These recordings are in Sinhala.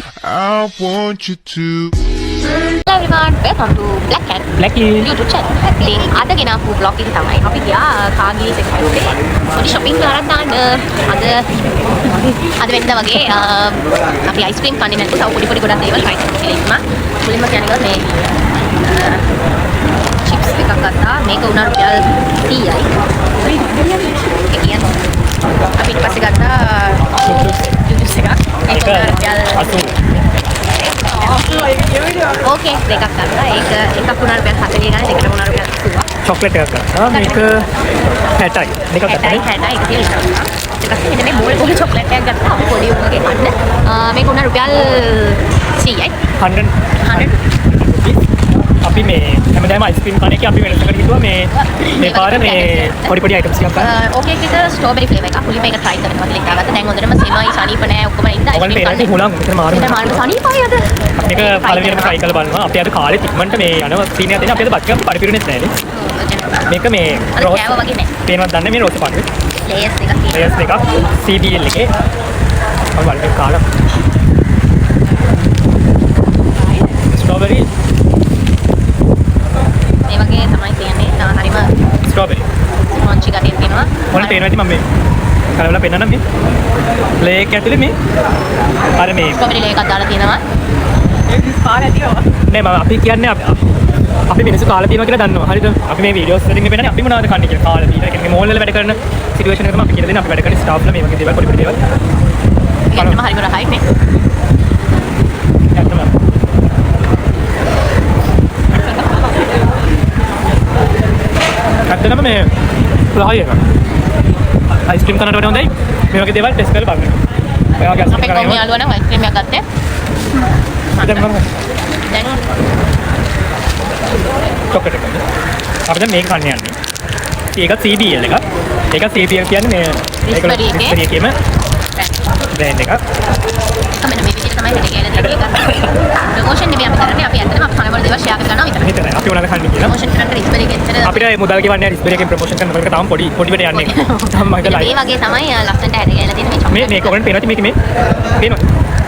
I want you to. Hello everyone, welcome to Black Cat YouTube channel. ඉතින් අද ගෙනාපු vlog එක තමයි අපි ගියා කාගිරිස් එකට පොඩි shopping කරන්න අද වෙනදා වගේ අපි ice cream කන්නේ නැතුව තව පොඩි ගොඩක් දේවල් try කරමු කියලා ඉන්නවා. මුලින්ම කියන්නේ මේ chips එකක් ගත්තා. මේක උනා රුපියල් 30යි. අපි ඊට පස්සේ ගත්තා juice එකක්. ඒක උනා රුපියල් 80. ඕකේ දෙකක් ගත්තා. ඒක එකක් උනා රුපියල් 40 ගන්න දෙකට උනා රුපියල් 80. චොක්ලට් එකක් ගත්තා. මේක 60යි. දෙකක් ගත්තා. 60යි ඒක කියලා ඉන්නවා. ඊට පස්සේ මෙතන මේ බෝල් චොක්ලට් එකක් ගත්තා. අපි පොඩි උන්ගේ කන්න. මේක උනා රුපියල් 100යි. 100 අපි මේ හැමදාම අයිස්ක්‍රීම් කන එකේ අපි වෙනසකට හිතුවා මේ පාර මේ පොඩි අයිටම්ස් ටිකක් ගන්න. ඕකේ ඒක ස්ට්‍රෝබෙරි ෆ්ලේවර් එකක්. මුලින්ම මේක try කරනවා කියලා හිතාගත්තා. දැන් හොඳටම සීමයි සනීප නැහැ ඔක්කොම ඉඳලා අයිස්ක්‍රීම් කන්න. හුලං මෙතන මාරු. සනීපයි අද. මේක පළවෙනිම try කරලා බලනවා. අපි අද කාලේ ඉක්මනට මේ යන සීනියක් දෙන්න අපි අද බත් ගන්න පරිපූර්ණෙත් නැහැ නේ. මේක මේ රෝස් කෑව වගේ නෑ. පේනවත් දන්නේ මේ රෝස් පාටේ. ලේයර්ස් එකක් තියෙනවා. ලේයර්ස් එකක් CDL එකේ. අපි බලමු කාලා. ස්ට්‍රෝබෙරි මේ වගේ තමයි කියන්නේ. හරිම ස්ට්‍රෝබෙරි ක්‍රන්චි ගතියක් තියෙනවා. මොන පේනවා ඉතින් මම මේ කලවලා පෙන්නන්නම් මේ ලේ එක ඇතුලේ මේ අර මේ ස්ට්‍රෝබෙරි ලේ එකක් දාලා තියෙනවා. නෑ මම අපි කියන්නේ අපි මිනිස්සු කාලා තියෙනවා කියලා දන්නවා. හරිද? අපි මේ වීඩියෝස් වලින් පෙන්නන්නේ අපි මොනවද කන්නේ කියලා. කාලා තියෙනවා. ඒ කියන්නේ මෝල් වල වැඩ කරන සිටුේෂන් එක තමයි අපි කියලා දෙන්නේ. අපි වැඩ කරන ස්ටාෆ්ලා මේ වගේ දේවල් පොඩි දේවල්. ඒකම හරිම රහයි නේ. ඇත්තටම මේ රහයි එක. අයිස්ක්‍රීම් කනට වඩා හොඳයි. මේ වගේ දේවල් ටෙස්ට් කරලා බලන්න. ඔයාගේ අපේ කොහොමද යාළුවා නම් අයිස්ක්‍රීම් එකක් ගත්තේ. දැන් දැන් චොකලට් එක. අපි දැන් මේක කන්න යන්නේ. ඒකත් CBL එක. ඒකත් CBL කියන්නේ මේ Raspberry එකේම බ්‍රෑන්ඩ් එකක්. තමයි මේ විදිහට තමයි හැදේ කියලා දෙන්නේ. ප්‍රොමෝෂන් නෙවෙයි අපි කරන්නේ. අපි ඇත්තටම අපි කනවල දේවල් ෂෙයා කරනවා විතරයි. හිතලා අපි මොනවද කන්නේ කියලා. ප්‍රොමෝෂන් කරන්න Raspberry එකේ ඇත්තට අපිට මුදල් ගෙවන්නේ Raspberry එකෙන් ප්‍රොමෝෂන් කරනකොට ඒක තාම පොඩි වැඩ යන්නේ. තාම මම හිතලා මේ වගේ තමයි ලස්සනට හැදේ කියලා තියෙන මේ මේක ඔයගොල්ලන්ට පේනවා මේක මේ පේනවා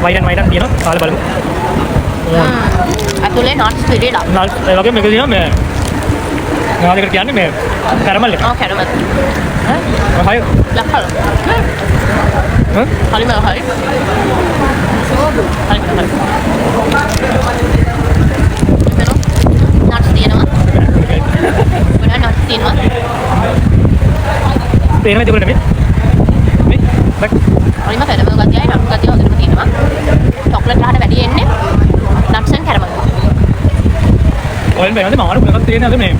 වයින් තියෙනවා කාලා බලමු අතුලේ nuts පිළිලා නල් ඒ වගේ මේක තියෙනවා මේ මොනවද කියන්නේ මේ කැරමල් එක ඔව් කැරමල් හයි ලක්කල හරිම හරි nuts තියෙනවා ගොඩක් nuts තියෙනවා පේනවද ඒකට මේ බක් හරිම කැරමල් ගතියයි නම් ගතිය හොඳටම තියෙනවා චොක්ලට් රහට වැඩි එන්නේ nuts and caramel ඔයල් මේකද මාරු මොකක්ද තියෙන්නේ අද මේ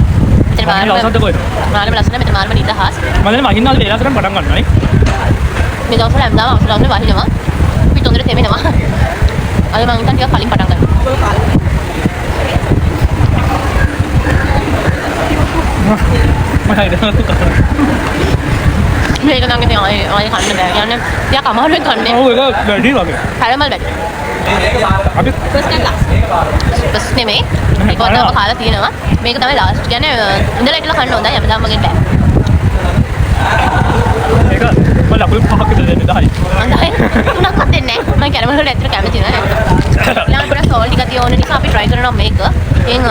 ලස්සනද කොහෙද මාළම ලස්සන මෙතන මාළම නිදහස් මම දැන් වහින්නාද වේලාසරම් පටන් ගන්නවා නේ මේ දවස්වල හැමදාම අවසරවන්නේ වහිනවා අපි තොందර තෙමෙනවා අද මම හිතන් ටිකක් කලින් පටන් ගන්නවා මම හිතනවා මේක නම් ඉතින් ආයේ කන්න බෑ කියන්නේ ටිකක් අමාරුවෙන් කන්නේ ඔව් ඒක වැඩි වගේ කැරමල් වැඩි අපි ෆස්ට් ඇන්ඩ් ලාස්ට් ෆස්ට් නෙමෙයි ඒක වලම කාලා තියෙනවා මේක තමයි ලාස්ට් කියන්නේ ඉඳලා ඉట్లా කන්න හොඳයි හැමදාම මගෙන් බෑ ඒක මම ලකුණු 5ක් විතර දෙන්න 10යි හොඳයි තුනක් හත් දෙන්නේ නැහැ මම කැරමල් වල ඇත්තට කැමති නෑ ඊළඟට පොඩ්ඩක් සෝල්ට් ටිකක් තියන නිසා අපි try කරනවා මේක ඉතින්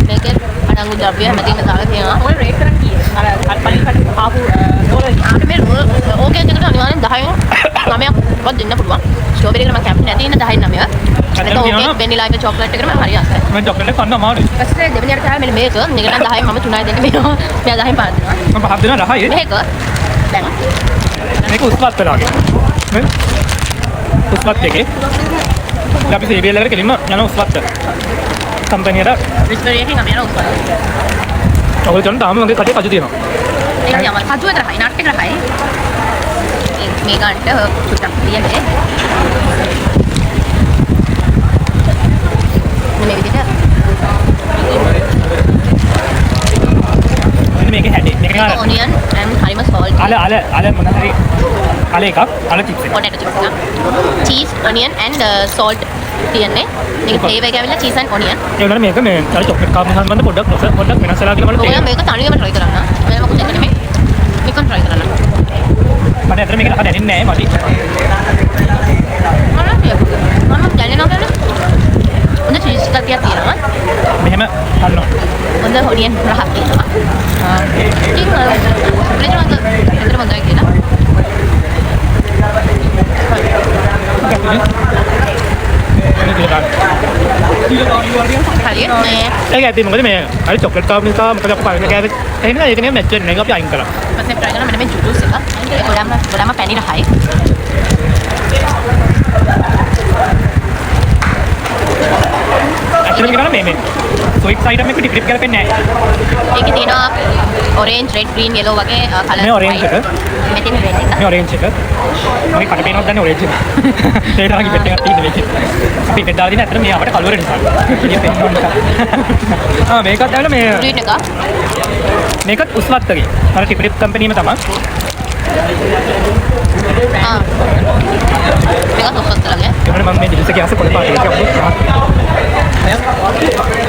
මේකේ අඩංගු ද්‍රව්‍ය හැමදේම දාලා තියෙනවා ඔය රේට් කරන් කීයද අර පලින් ආපු රෝල් ආට මේ ඕකේ එකට අනිවාර්යෙන් 10න් 9ක් වත් දෙන්න පුළුවන් ස්ට්‍රෝබෙරි එක මම කැමති නැති ඉන්න 10න් 9ක් ඒක ඕකේ වෙනිලා එක චොක්ලට් එකට මම හරි ආසයි මම චොක්ලට් එක කන්න අමාරුයි ඊපස්සේ දෙවෙනියට තමයි මෙන්න මේක නිකන් 10න් මම 3යි දෙන්න මේවා මෙයා 10න් පාත් දෙනවා මම පහක් දෙනවා රහයි මේක දැන් මේක උස්පත් වෙලාගේ නේ උස්පත් එකේ අපි CBL එකට කෙලින්ම යන උස්පත් කම්පැනියට Raspberry එකකින් අපි යනවා උස්පත් ඔයගොල්ලෝ දැන් තාම වගේ කටේ කජු තියෙනවා ඒක තමයි කජු විතර හයි නට් එක රහයි මේ ගන්නට චුට්ටක් තියන්නේ මේ විදිහට මේක හැටි මේක අර ඔනියන් and හරිම salt අල මොන හරි අල එකක් අල චිප්ස් එක potato chips එක cheese onion and salt තියන්නේ මේක flavor එක ඇවිල්ලා cheese and onion ඒ වුණාට මේක මේ අර චොක්ලට් කාප් සම්බන්ධ පොඩ්ඩක් වෙනස් වෙලා කියලා මට ඔයා මේක තනියම try කරන්න මම මොකද නෙමෙයි මේක try කරන්න මට අතර මේක දැනෙන්නේ නැහැ මට මම දැනෙන අපිට ගන්න. හරියට මේ ඒක ඇති මොකද මේ හරි චොක්ලට් කාප් නිසා මොකද අප්පා ඒක කෑවේ එහෙම නේද ඒක නේ මැච් වෙන්නේ ඒක අපි අයින් කරා. පස්සේ try කරනවා මෙන්න මේ ජුජුස් එක. ඒක ගොඩාම පැණි රහයි. ඇක්චුලි කියනවා මේ ස්වීට් සයිඩ් එකේ ඩිප් කරපෙන්නේ නැහැ. ඒකේ තියෙනවා orange, red, green, yellow වගේ කලර්. මේ orange එක. මෙතන red එක. මේ orange එක. මගේ කට පේනවත් දන්නේ orange එක. ඒකට අරගෙන පෙට් එකක් තියෙන මේකේ. අපි පෙට් දාලා දින ඇත්තට මේ අපට කලවර නිසා. ඉතින් පෙට් ඕන නිසා. මේකත් ඇවිල්ලා මේ green එක. මේකත් උස්වත්තගේ. අර ටිප් කම්පැනිම තමයි. මේකත් ඔස්සත්තරගේ. ඒකට මම මේ දිල්සගේ ආස පොඩි පාටි එකක් ඔබ.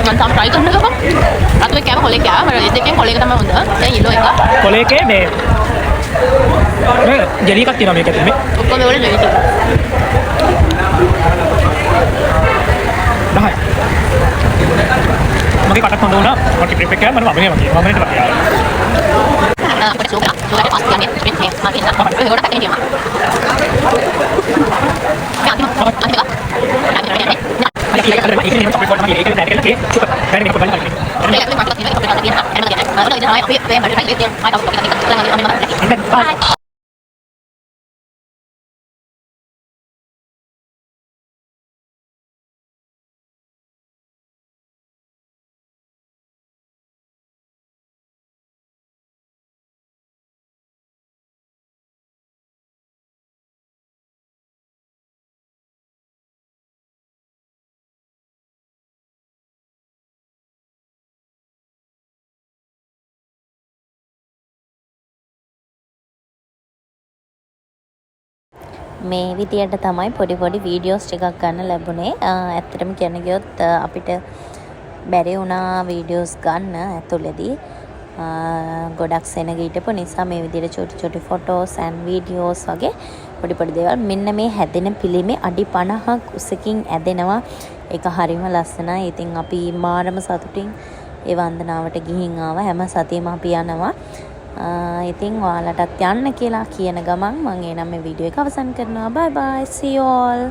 මම තාම try කරන්න ගමන්. අතේ කෑම කොලේ කෑම. මම දෙකෙන් කොලේ එක තමයි හොඳ. දැන් yellow එක. කොලේකේ මේ ජෙලි එකක් තියෙනවා මේක ඇතුලේ. ඔක්කොම වල ජෙලි තියෙනවා. 10යි. මගේ කටත් හොඳ වුණා. මම ටිප් එක කෑම මම වමනේ වගේ. වමනේට වගේ. අපිට සුගා පස් ගන්න ස්ප්‍රින්ට් මේ මම ඉන්න. ඒක කොට පැකේ තියෙනවා. මේ විදියට තමයි පොඩි පොඩි වීඩියෝස් ටිකක් ගන්න ලැබුණේ. ඇත්තටම කියන ගියොත් අපිට බැරි වුණා වීඩියෝස් ගන්න ඇතුළේදී. ගොඩක් සෙනග හිටපු නිසා මේ විදියට චුටි ෆොටෝස් and වීඩියෝස් වගේ පොඩි පොඩි දේවල් මෙන්න මේ හැදෙන පිළිමේ අඩි 50ක් උසකින් ඇදෙනවා. ඒක හරිම ලස්සනයි. ඉතින් අපි මාරම සතුටින් ඒ වන්දනාවට ගිහින් ආවා. හැම සතියෙම අපි යනවා. ඉතින් ඔයාලටත් යන්න කියලා කියන ගමන් මම එනම් මේ වීඩියෝ එක අවසන් කරනවා. bye bye, see you all.